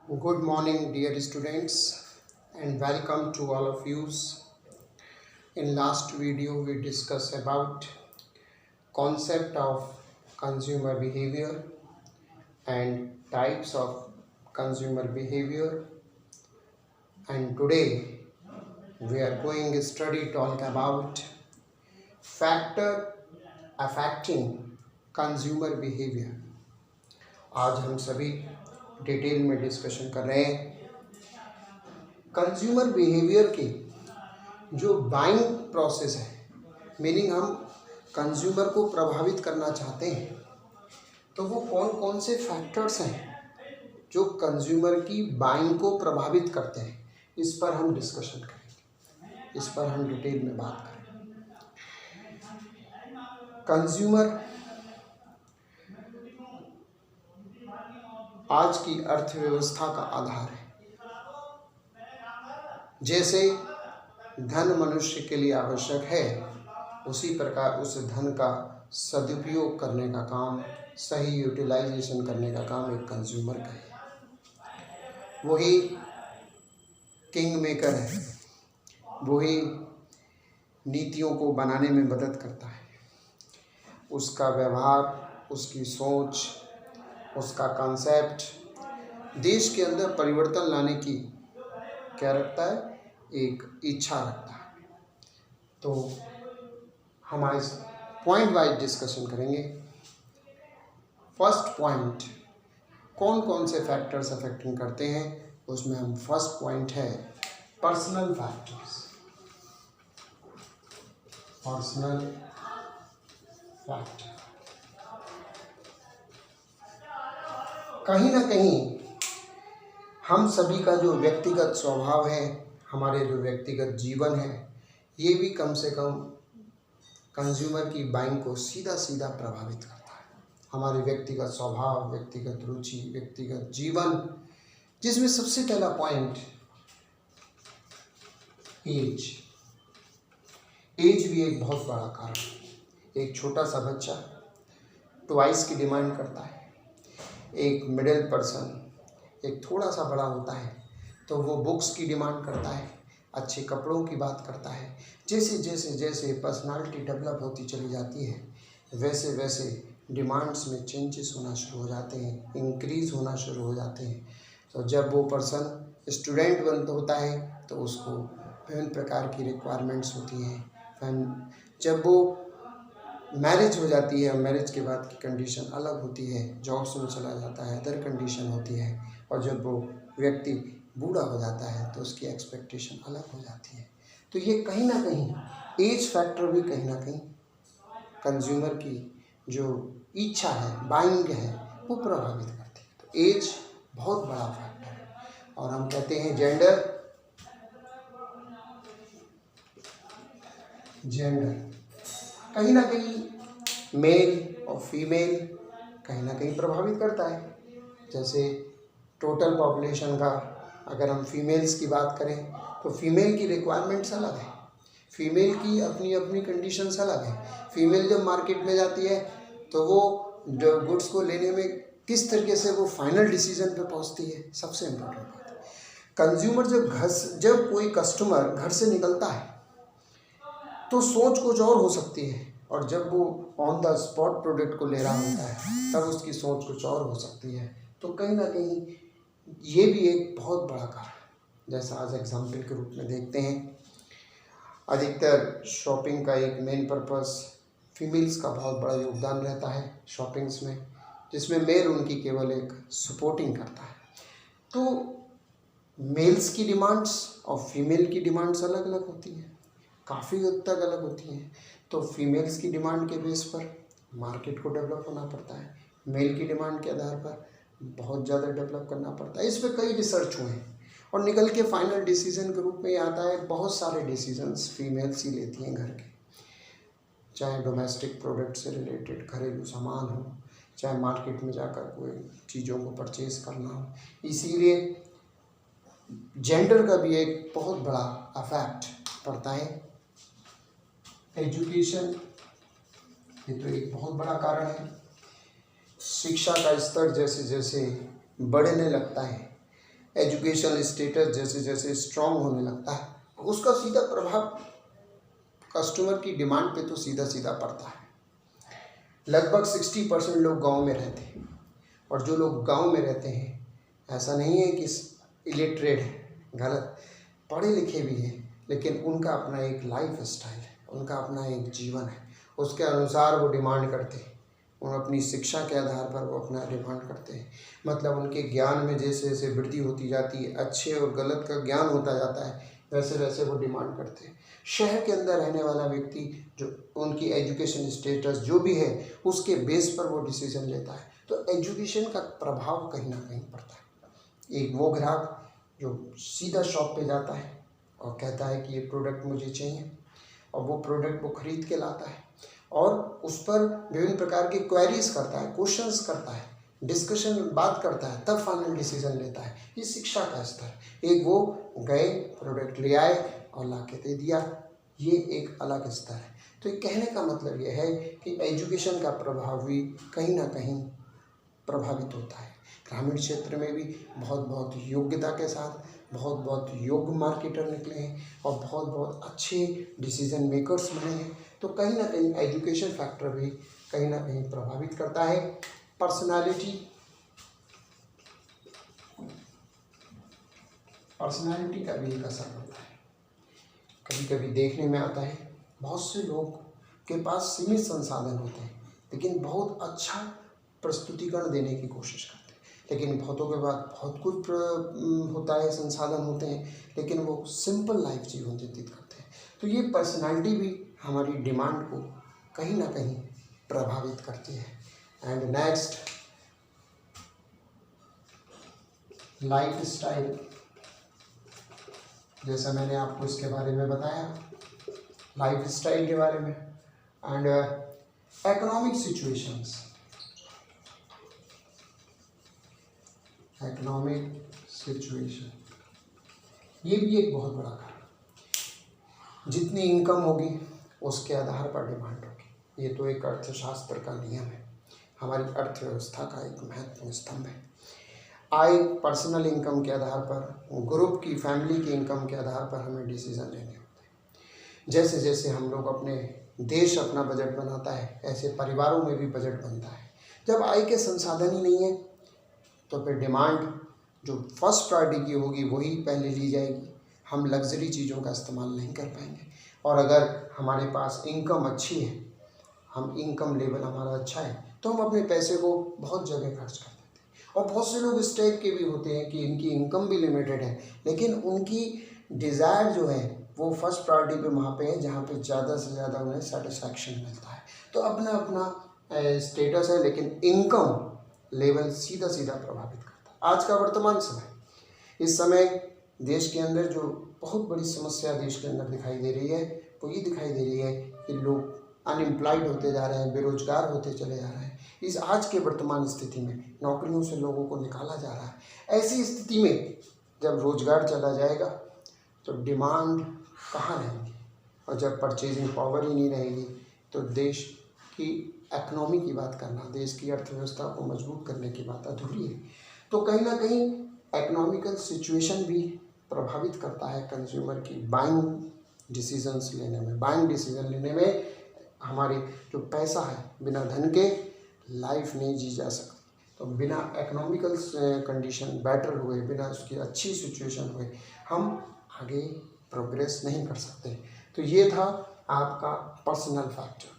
Good morning, dear students, and welcome to all of you. In last video, we discussed about concept of consumer behavior and types of consumer behavior. And today, we are going to study talk about factor affecting consumer behavior. आज हम सभी detail में discussion कर रहे हैं consumer behaviour के जो buying process है, मीनिंग हम कंज्यूमर को प्रभावित करना चाहते हैं तो वो कौन कौन से फैक्टर्स हैं जो कंज्यूमर की बाइंग को प्रभावित करते हैं, इस पर हम डिस्कशन करेंगे, इस पर हम डिटेल में बात करेंगे। कंज्यूमर आज की अर्थव्यवस्था का आधार है। जैसे धन मनुष्य के लिए आवश्यक है, उसी प्रकार उस धन का सदुपयोग करने का काम, सही यूटिलाइजेशन करने का काम एक कंज्यूमर का है। वही किंग मेकर है, वही नीतियों को बनाने में मदद करता है। उसका व्यवहार, उसकी सोच, उसका कॉन्सेप्ट देश के अंदर परिवर्तन लाने की क्या रखता है, एक इच्छा रखता है। तो हम आज पॉइंट वाइज डिस्कशन करेंगे। फर्स्ट पॉइंट, कौन कौन से फैक्टर्स अफेक्टिंग करते हैं, उसमें हम फर्स्ट पॉइंट है पर्सनल फैक्टर्स। पर्सनल फैक्टर कहीं ना कहीं हम सभी का जो व्यक्तिगत स्वभाव है, हमारे जो व्यक्तिगत जीवन है, ये भी कम से कम कंज्यूमर की बाइंग को सीधा सीधा प्रभावित करता है। हमारे व्यक्तिगत स्वभाव, व्यक्तिगत रुचि, व्यक्तिगत जीवन, जिसमें सबसे पहला पॉइंट एज। एज भी एक बहुत बड़ा कारण है। एक छोटा सा बच्चा ट्वाइस की डिमांड करता है, एक मिडिल पर्सन एक थोड़ा सा बड़ा होता है तो वो बुक्स की डिमांड करता है, अच्छे कपड़ों की बात करता है। जैसे जैसे जैसे पर्सनालिटी डेवलप होती चली जाती है, वैसे वैसे डिमांड्स में चेंजेस होना शुरू हो जाते हैं, इंक्रीज़ होना शुरू हो जाते हैं। तो जब वो पर्सन स्टूडेंट होता है तो उसको विभिन्न प्रकार की रिक्वायरमेंट्स होती हैं। जब वो मैरिज हो जाती है, मैरिज के बाद की कंडीशन अलग होती है, जॉब्स में चला जाता है, अदर कंडीशन होती है। और जब वो व्यक्ति बूढ़ा हो जाता है तो उसकी एक्सपेक्टेशन अलग हो जाती है। तो ये कहीं ना कहीं एज फैक्टर भी कहीं ना कहीं कंज्यूमर की जो इच्छा है, बाइंग है, वो प्रभावित करती है। तो एज बहुत बड़ा फैक्टर है। और हम कहते हैं जेंडर कहीं ना कहीं मेल और फीमेल कहीं ना कहीं प्रभावित करता है। जैसे टोटल पॉपुलेशन का अगर हम फीमेल्स की बात करें तो फीमेल की रिक्वायरमेंट्स अलग है, फीमेल की अपनी अपनी कंडीशंस अलग है। फीमेल जब मार्केट में जाती है तो वो गुड्स को लेने में किस तरीके से वो फाइनल डिसीजन पे पहुंचती है, सबसे इम्पोर्टेंट बात है। कंज्यूमर जब कोई कस्टमर घर से निकलता है तो सोच कुछ और हो सकती है, और जब वो ऑन द स्पॉट प्रोडक्ट को ले रहा होता है तब उसकी सोच कुछ और हो सकती है। तो कहीं ना कहीं ये भी एक बहुत बड़ा कारण, जैसा आज एग्जाम्पल के रूप में देखते हैं, अधिकतर शॉपिंग का एक मेन पर्पस फीमेल्स का बहुत बड़ा योगदान रहता है शॉपिंग्स में, जिसमें मेल उनकी केवल एक सपोर्टिंग करता है। तो मेल्स की डिमांड्स और फीमेल की डिमांड्स अलग अलग होती हैं, काफ़ी हद तक अलग होती हैं। तो फीमेल्स की डिमांड के बेस पर मार्केट को डेवलप होना पड़ता है, मेल की डिमांड के आधार पर बहुत ज़्यादा डेवलप करना पड़ता है। इस पर कई रिसर्च हुए हैं और निकल के फाइनल डिसीजन के रूप में आता है बहुत सारे डिसीजंस फीमेल्स ही लेती हैं घर के, चाहे डोमेस्टिक प्रोडक्ट से रिलेटेड घरेलू सामान हो, चाहे मार्केट में जाकर कोई चीज़ों को परचेज करना हो। इसीलिए जेंडर का भी एक बहुत बड़ा अफेक्ट पड़ता है। एजुकेशन ये तो एक बहुत बड़ा कारण है। शिक्षा का स्तर जैसे जैसे बढ़ने लगता है एजुकेशन स्टेटस जैसे जैसे स्ट्रांग होने लगता है, उसका सीधा प्रभाव कस्टमर की डिमांड पे तो सीधा सीधा पड़ता है। लगभग 60% लोग गांव में रहते हैं, और जो लोग गांव में रहते हैं, ऐसा नहीं है कि इलिटरेट है, गलत, पढ़े लिखे भी हैं, लेकिन उनका अपना एक लाइफ स्टाइल है, उनका अपना एक जीवन है, उसके अनुसार वो डिमांड करते हैं। उन अपनी शिक्षा के आधार पर वो अपना डिमांड करते हैं, मतलब उनके ज्ञान में जैसे जैसे वृद्धि होती जाती है, अच्छे और गलत का ज्ञान होता जाता है, वैसे वैसे वो डिमांड करते हैं। शहर के अंदर रहने वाला व्यक्ति जो उनकी एजुकेशन स्टेटस जो भी है उसके बेस पर वो डिसीजन लेता है। तो एजुकेशन का प्रभाव कहीं ना कहीं पड़ता है। एक वो ग्राहक जो सीधा शॉप पे जाता है और कहता है कि ये प्रोडक्ट मुझे चाहिए, और वो प्रोडक्ट वो खरीद के लाता है और उस पर विभिन्न प्रकार की क्वेरीज करता है, क्वेश्चंस करता है, डिस्कशन बात करता है, तब फाइनल डिसीजन लेता है। ये शिक्षा का स्तर। एक वो गए, प्रोडक्ट ले आए और ला के दे दिया, ये एक अलग स्तर है। तो ये कहने का मतलब ये है कि एजुकेशन का प्रभाव भी कहीं ना कहीं प्रभावित होता है। ग्रामीण क्षेत्र में भी बहुत बहुत योग्यता के साथ बहुत बहुत योग्य मार्केटर निकले हैं और बहुत बहुत अच्छे डिसीजन मेकर्स बने हैं। तो कहीं ना कहीं एजुकेशन फैक्टर भी कहीं ना कहीं प्रभावित करता है। पर्सनालिटी का भी एक असर पड़ता है। कभी कभी देखने में आता है बहुत से लोग के पास सीमित संसाधन होते हैं, लेकिन बहुत अच्छा प्रस्तुतिकरण देने की कोशिश करते हैं, लेकिन बहुतों के बाद बहुत कुछ होता है, संसाधन होते हैं, लेकिन वो सिंपल लाइफ जीवन व्यतीत करते हैं। तो ये पर्सनालिटी भी हमारी डिमांड को कहीं ना कहीं प्रभावित करती है। And next, life style. जैसा मैंने आपको इसके बारे में बताया, लाइफ स्टाइल के बारे में। एंड इकोनॉमिक सिचुएशंस, ये भी एक बहुत बड़ा कारण। जितनी इनकम होगी उसके आधार पर डिमांड होगी। ये तो एक अर्थशास्त्र का नियम है, हमारी अर्थव्यवस्था का एक महत्वपूर्ण स्तंभ है। आय, पर्सनल इनकम के आधार पर, ग्रुप की, फैमिली की इनकम के आधार पर हमें डिसीजन लेने होते हैं। जैसे जैसे हम लोग अपने देश अपना बजट बनाता है, ऐसे परिवारों में भी बजट बनता है। जब आय के संसाधन ही नहीं है तो फिर डिमांड जो फर्स्ट प्रायोरिटी की होगी वही पहले ली जाएगी। हम लग्जरी चीज़ों का इस्तेमाल नहीं कर पाएंगे। और अगर हमारे पास इनकम अच्छी है, हम इनकम लेवल हमारा अच्छा है, तो हम अपने पैसे को बहुत जगह खर्च कर देते हैं। और बहुत से लोग इस टाइप के भी होते हैं कि इनकी इनकम भी लिमिटेड है, लेकिन उनकी डिज़ायर जो है वो फर्स्ट प्रायोरिटी पे वहाँ पे है जहाँ पे ज़्यादा से ज़्यादा उन्हें सेटिस्फैक्शन मिलता है। तो अपना अपना स्टेटस है, लेकिन इनकम लेवल सीधा सीधा प्रभावित करता है। आज का वर्तमान समय, इस समय देश के अंदर जो बहुत बड़ी समस्या देश के अंदर दिखाई दे रही है वो ये दिखाई दे रही है कि लोग अनएम्प्लॉयड होते जा रहे हैं, बेरोजगार होते चले जा रहे हैं। इस आज के वर्तमान स्थिति में नौकरियों से लोगों को निकाला जा रहा है। ऐसी स्थिति में जब रोजगार चला जाएगा तो डिमांड कहाँ रहेगी, और जब परचेजिंग पावर ही नहीं रहेगी तो देश की इकोनॉमी की बात करना, देश की अर्थव्यवस्था को मजबूत करने की बात अधूरी है। तो कहीं ना कहीं इकोनॉमिकल सिचुएशन भी प्रभावित करता है कंज्यूमर की बाइंग डिसीजंस लेने में। बाइंग डिसीजन लेने में हमारे जो पैसा है, बिना धन के लाइफ नहीं जी जा सकती। तो बिना इकोनॉमिकल कंडीशन बेटर हुए, बिना उसकी अच्छी सिचुएशन हुए हम आगे प्रोग्रेस नहीं कर सकते। तो ये था आपका पर्सनल फैक्टर।